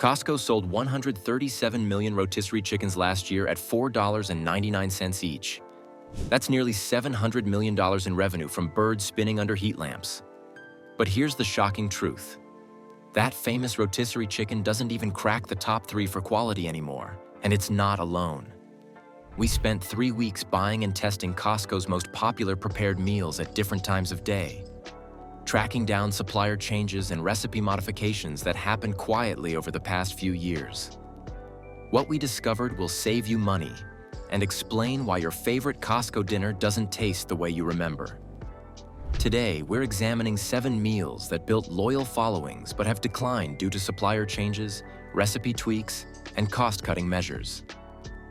Costco sold 137 million rotisserie chickens last year at $4.99 each. That's nearly $700 million in revenue from birds spinning under heat lamps. But here's the shocking truth. That famous rotisserie chicken doesn't even crack the top 3 for quality anymore, and it's not alone. We spent 3 weeks buying and testing Costco's most popular prepared meals at different times of day, tracking down supplier changes and recipe modifications that happened quietly over the past few years. What we discovered will save you money and explain why your favorite Costco dinner doesn't taste the way you remember. Today, we're examining 7 meals that built loyal followings but have declined due to supplier changes, recipe tweaks, and cost-cutting measures.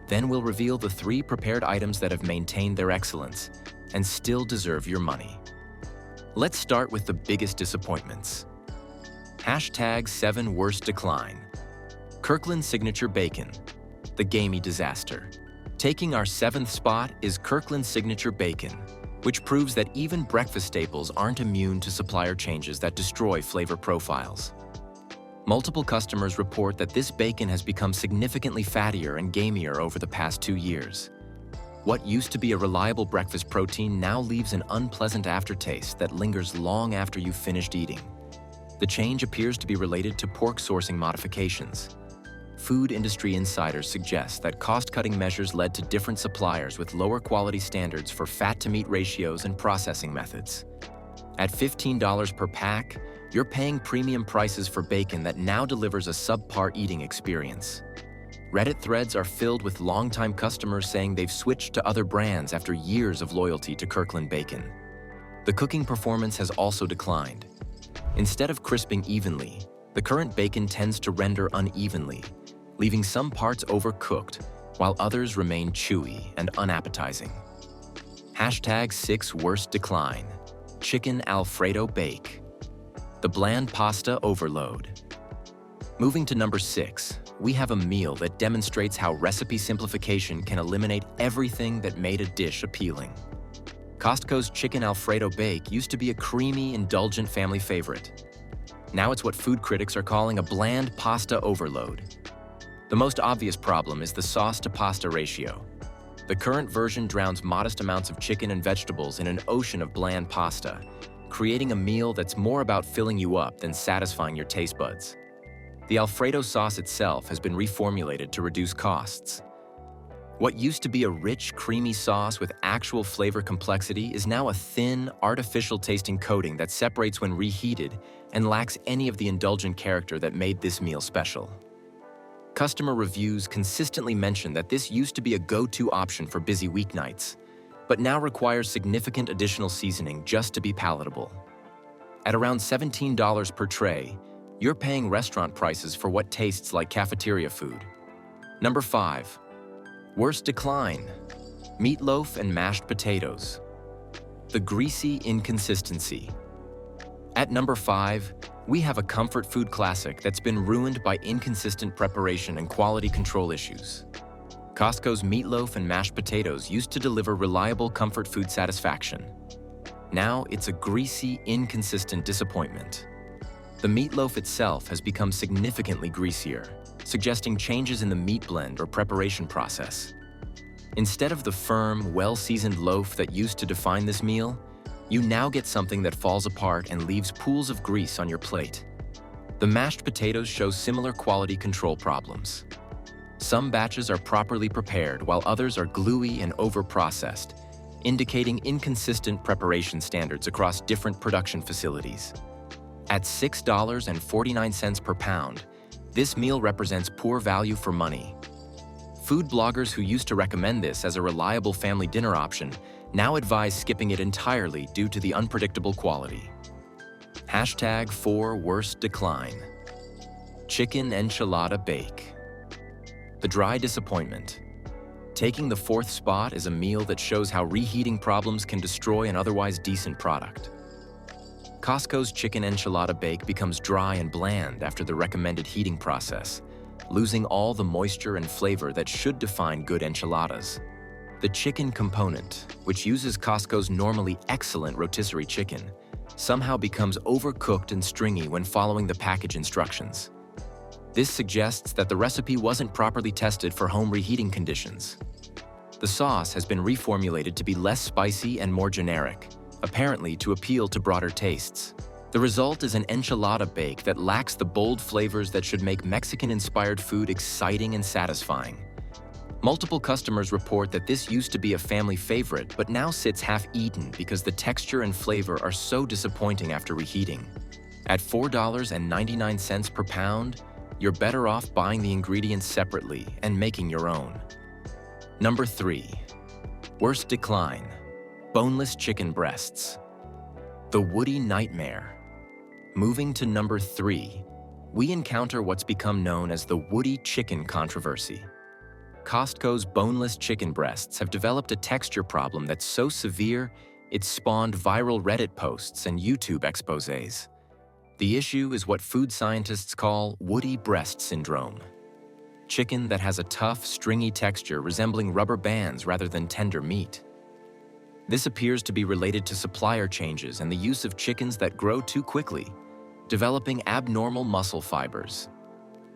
Then we'll reveal the 3 prepared items that have maintained their excellence and still deserve your money. Let's start with the biggest disappointments. #7 Worst Decline. Kirkland Signature Bacon, the gamey disaster. Taking our 7th spot is Kirkland Signature Bacon, which proves that even breakfast staples aren't immune to supplier changes that destroy flavor profiles. Multiple customers report that this bacon has become significantly fattier and gamier over the past 2 years. What used to be a reliable breakfast protein now leaves an unpleasant aftertaste that lingers long after you've finished eating. The change appears to be related to pork sourcing modifications. Food industry insiders suggest that cost-cutting measures led to different suppliers with lower quality standards for fat-to-meat ratios and processing methods. At $15 per pack, you're paying premium prices for bacon that now delivers a subpar eating experience. Reddit threads are filled with longtime customers saying they've switched to other brands after years of loyalty to Kirkland bacon. The cooking performance has also declined. Instead of crisping evenly, the current bacon tends to render unevenly, leaving some parts overcooked while others remain chewy and unappetizing. #6 Worst Decline. Chicken Alfredo Bake, the bland pasta overload. Moving to number 6, we have a meal that demonstrates how recipe simplification can eliminate everything that made a dish appealing. Costco's Chicken Alfredo Bake used to be a creamy, indulgent family favorite. Now it's what food critics are calling a bland pasta overload. The most obvious problem is the sauce-to-pasta ratio. The current version drowns modest amounts of chicken and vegetables in an ocean of bland pasta, creating a meal that's more about filling you up than satisfying your taste buds. The Alfredo sauce itself has been reformulated to reduce costs. What used to be a rich, creamy sauce with actual flavor complexity is now a thin, artificial-tasting coating that separates when reheated and lacks any of the indulgent character that made this meal special. Customer reviews consistently mention that this used to be a go-to option for busy weeknights, but now requires significant additional seasoning just to be palatable. At around $17 per tray, you're paying restaurant prices for what tastes like cafeteria food. Number 5. Worst Decline. Meatloaf and mashed potatoes, the greasy inconsistency. At number 5, we have a comfort food classic that's been ruined by inconsistent preparation and quality control issues. Costco's meatloaf and mashed potatoes used to deliver reliable comfort food satisfaction. Now it's a greasy, inconsistent disappointment. The meatloaf itself has become significantly greasier, suggesting changes in the meat blend or preparation process. Instead of the firm, well-seasoned loaf that used to define this meal, you now get something that falls apart and leaves pools of grease on your plate. The mashed potatoes show similar quality control problems. Some batches are properly prepared while others are gluey and over-processed, indicating inconsistent preparation standards across different production facilities. At $6.49 per pound, this meal represents poor value for money. Food bloggers who used to recommend this as a reliable family dinner option now advise skipping it entirely due to the unpredictable quality. #4 Worst Decline. Chicken Enchilada Bake, the dry disappointment. Taking the 4th spot is a meal that shows how reheating problems can destroy an otherwise decent product. Costco's Chicken Enchilada Bake becomes dry and bland after the recommended heating process, losing all the moisture and flavor that should define good enchiladas. The chicken component, which uses Costco's normally excellent rotisserie chicken, somehow becomes overcooked and stringy when following the package instructions. This suggests that the recipe wasn't properly tested for home reheating conditions. The sauce has been reformulated to be less spicy and more generic, apparently to appeal to broader tastes. The result is an enchilada bake that lacks the bold flavors that should make Mexican-inspired food exciting and satisfying. Multiple customers report that this used to be a family favorite, but now sits half-eaten because the texture and flavor are so disappointing after reheating. At $4.99 per pound, you're better off buying the ingredients separately and making your own. Number 3. Worst decline: boneless chicken breasts. The woody nightmare. Moving to number 3, we encounter what's become known as the woody chicken controversy. Costco's boneless chicken breasts have developed a texture problem that's so severe, it's spawned viral Reddit posts and YouTube exposés. The issue is what food scientists call woody breast syndrome. Chicken that has a tough, stringy texture resembling rubber bands rather than tender meat. This appears to be related to supplier changes and the use of chickens that grow too quickly, developing abnormal muscle fibers.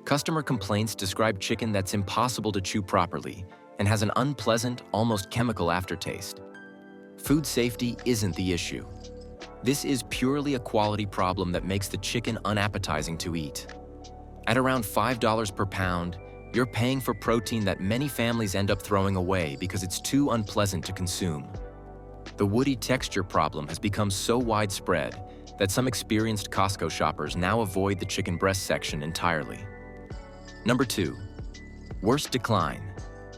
Customer complaints describe chicken that's impossible to chew properly and has an unpleasant, almost chemical aftertaste. Food safety isn't the issue. This is purely a quality problem that makes the chicken unappetizing to eat. At around $5 per pound, you're paying for protein that many families end up throwing away because it's too unpleasant to consume. The woody texture problem has become so widespread that some experienced Costco shoppers now avoid the chicken breast section entirely. Number 2. Worst decline: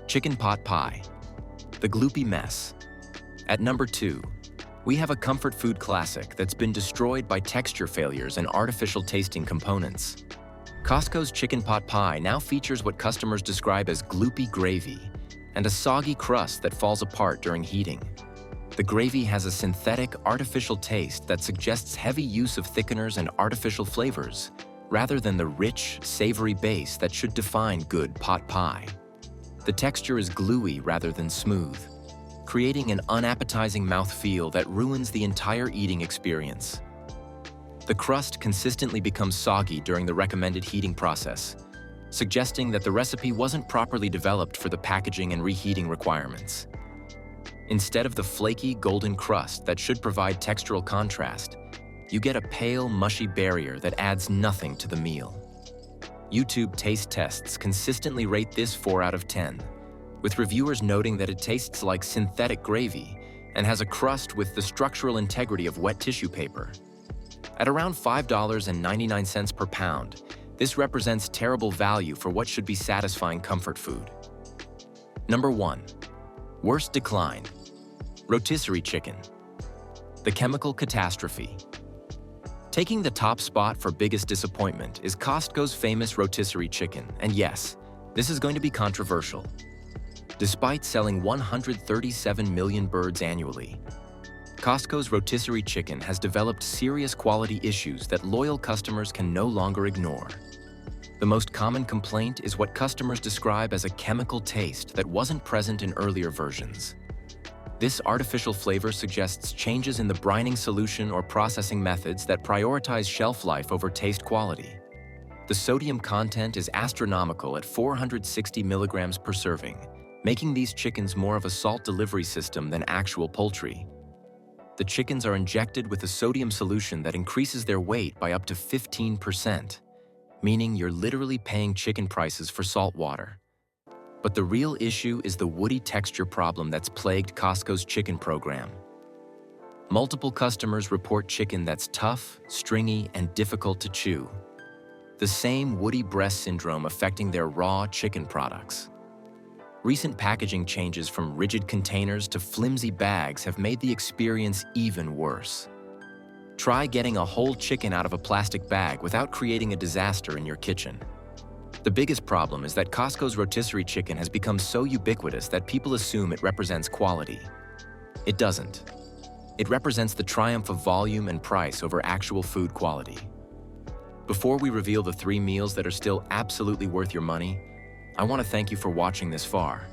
chicken pot pie. The gloopy mess. At number 2, we have a comfort food classic that's been destroyed by texture failures and artificial tasting components. Costco's chicken pot pie now features what customers describe as gloopy gravy and a soggy crust that falls apart during heating. The gravy has a synthetic, artificial taste that suggests heavy use of thickeners and artificial flavors, rather than the rich, savory base that should define good pot pie. The texture is gluey rather than smooth, creating an unappetizing mouthfeel that ruins the entire eating experience. The crust consistently becomes soggy during the recommended heating process, suggesting that the recipe wasn't properly developed for the packaging and reheating requirements. Instead of the flaky, golden crust that should provide textural contrast, you get a pale, mushy barrier that adds nothing to the meal. YouTube taste tests consistently rate this 4 out of 10, with reviewers noting that it tastes like synthetic gravy and has a crust with the structural integrity of wet tissue paper. At around $5.99 per pound, this represents terrible value for what should be satisfying comfort food. Number 1. Worst decline: rotisserie chicken. The chemical catastrophe. Taking the top spot for biggest disappointment is Costco's famous rotisserie chicken, and yes, this is going to be controversial. Despite selling 137 million birds annually, Costco's rotisserie chicken has developed serious quality issues that loyal customers can no longer ignore. The most common complaint is what customers describe as a chemical taste that wasn't present in earlier versions. This artificial flavor suggests changes in the brining solution or processing methods that prioritize shelf life over taste quality. The sodium content is astronomical at 460 milligrams per serving, making these chickens more of a salt delivery system than actual poultry. The chickens are injected with a sodium solution that increases their weight by up to 15%, meaning you're literally paying chicken prices for salt water. But the real issue is the woody texture problem that's plagued Costco's chicken program. Multiple customers report chicken that's tough, stringy, and difficult to chew. The same woody breast syndrome affecting their raw chicken products. Recent packaging changes from rigid containers to flimsy bags have made the experience even worse. Try getting a whole chicken out of a plastic bag without creating a disaster in your kitchen. The biggest problem is that Costco's rotisserie chicken has become so ubiquitous that people assume it represents quality. It doesn't. It represents the triumph of volume and price over actual food quality. Before we reveal the 3 meals that are still absolutely worth your money, I want to thank you for watching this far.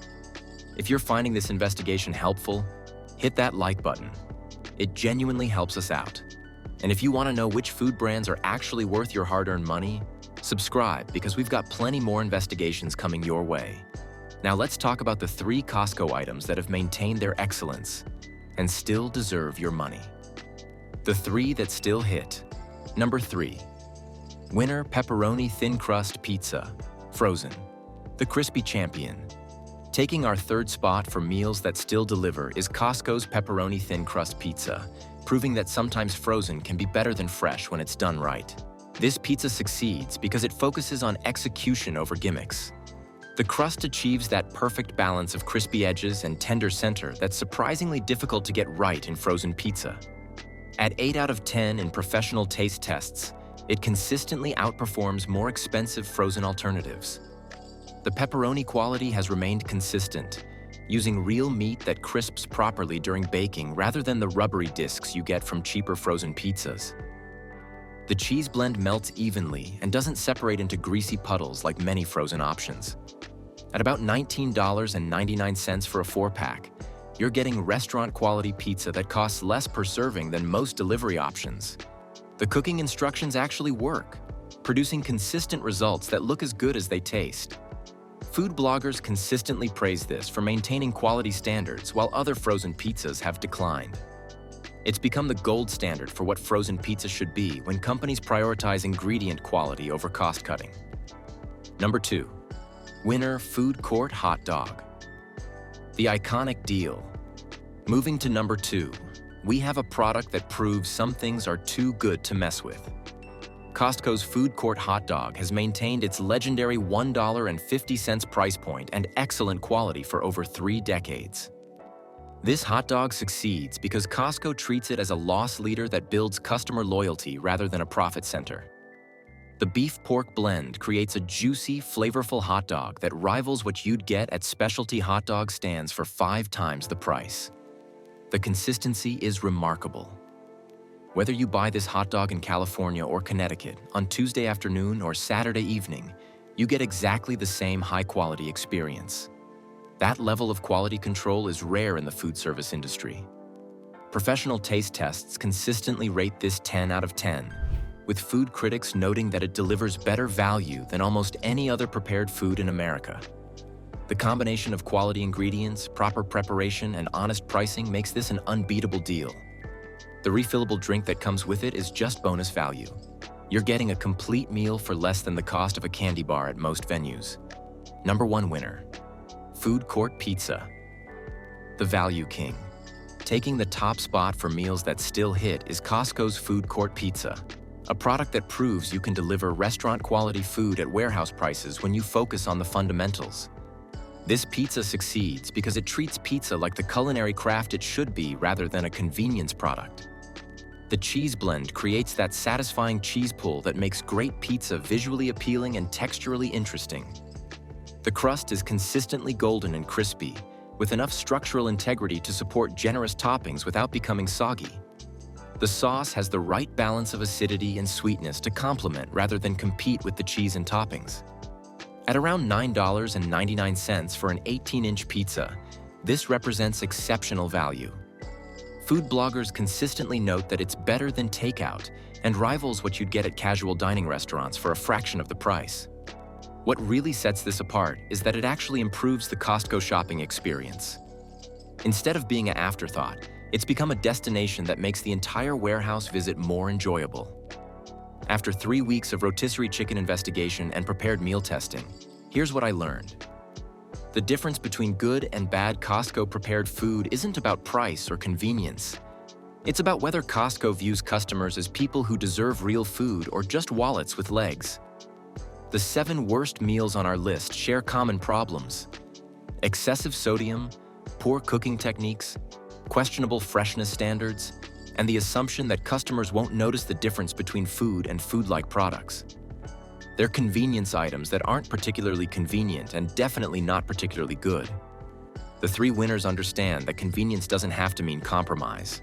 If you're finding this investigation helpful, hit that like button. It genuinely helps us out. And if you want to know which food brands are actually worth your hard-earned money, Subscribe because we've got plenty more investigations coming your way. Now let's talk about the 3 Costco items that have maintained their excellence and still deserve your money. The 3 that still hit. Number 3. Winner Pepperoni Thin Crust Pizza, frozen. The crispy champion. Taking our 3rd spot for meals that still deliver is Costco's Pepperoni Thin Crust Pizza, proving that sometimes frozen can be better than fresh when it's done right. This pizza succeeds because it focuses on execution over gimmicks. The crust achieves that perfect balance of crispy edges and tender center that's surprisingly difficult to get right in frozen pizza. At 8 out of 10 in professional taste tests, it consistently outperforms more expensive frozen alternatives. The pepperoni quality has remained consistent, using real meat that crisps properly during baking rather than the rubbery discs you get from cheaper frozen pizzas. The cheese blend melts evenly and doesn't separate into greasy puddles like many frozen options. At about $19.99 for a 4-pack, you're getting restaurant-quality pizza that costs less per serving than most delivery options. The cooking instructions actually work, producing consistent results that look as good as they taste. Food bloggers consistently praise this for maintaining quality standards while other frozen pizzas have declined. It's become the gold standard for what frozen pizza should be when companies prioritize ingredient quality over cost-cutting. Number 2. Winner Food Court Hot Dog. The iconic deal. Moving to number 2, we have a product that proves some things are too good to mess with. Costco's Food Court Hot Dog has maintained its legendary $1.50 price point and excellent quality for over 3 decades. This hot dog succeeds because Costco treats it as a loss leader that builds customer loyalty rather than a profit center. The beef-pork blend creates a juicy, flavorful hot dog that rivals what you'd get at specialty hot dog stands for 5 times the price. The consistency is remarkable. Whether you buy this hot dog in California or Connecticut on Tuesday afternoon or Saturday evening, you get exactly the same high-quality experience. That level of quality control is rare in the food service industry. Professional taste tests consistently rate this 10 out of 10, with food critics noting that it delivers better value than almost any other prepared food in America. The combination of quality ingredients, proper preparation, and honest pricing makes this an unbeatable deal. The refillable drink that comes with it is just bonus value. You're getting a complete meal for less than the cost of a candy bar at most venues. Number 1 winner. Food Court Pizza. The Value King. Taking the top spot for meals that still hit is Costco's Food Court Pizza, a product that proves you can deliver restaurant-quality food at warehouse prices when you focus on the fundamentals. This pizza succeeds because it treats pizza like the culinary craft it should be rather than a convenience product. The cheese blend creates that satisfying cheese pull that makes great pizza visually appealing and texturally interesting. The crust is consistently golden and crispy, with enough structural integrity to support generous toppings without becoming soggy. The sauce has the right balance of acidity and sweetness to complement rather than compete with the cheese and toppings. At around $9.99 for an 18-inch pizza, this represents exceptional value. Food bloggers consistently note that it's better than takeout and rivals what you'd get at casual dining restaurants for a fraction of the price. What really sets this apart is that it actually improves the Costco shopping experience. Instead of being an afterthought, it's become a destination that makes the entire warehouse visit more enjoyable. After 3 weeks of rotisserie chicken investigation and prepared meal testing, here's what I learned. The difference between good and bad Costco prepared food isn't about price or convenience. It's about whether Costco views customers as people who deserve real food or just wallets with legs. The 7 worst meals on our list share common problems: excessive sodium, poor cooking techniques, questionable freshness standards, and the assumption that customers won't notice the difference between food and food-like products. They're convenience items that aren't particularly convenient and definitely not particularly good. The 3 winners understand that convenience doesn't have to mean compromise.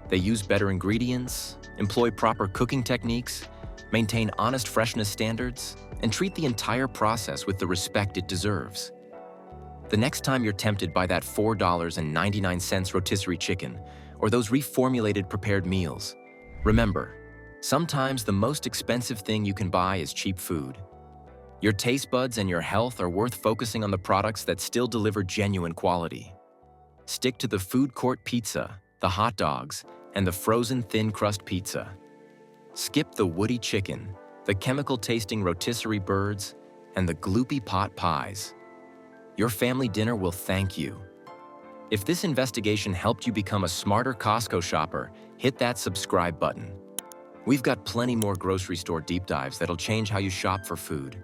They use better ingredients, employ proper cooking techniques, maintain honest freshness standards, and treat the entire process with the respect it deserves. The next time you're tempted by that $4.99 rotisserie chicken or those reformulated prepared meals, remember, Sometimes the most expensive thing you can buy is cheap food. Your taste buds and your health are worth focusing on the products that still deliver genuine quality. Stick to the food court pizza, the hot dogs, and the frozen thin crust pizza. Skip the woody chicken, the chemical-tasting rotisserie birds, and the gloopy pot pies. Your family dinner will thank you. If this investigation helped you become a smarter Costco shopper, hit that subscribe button. We've got plenty more grocery store deep dives that'll change how you shop for food.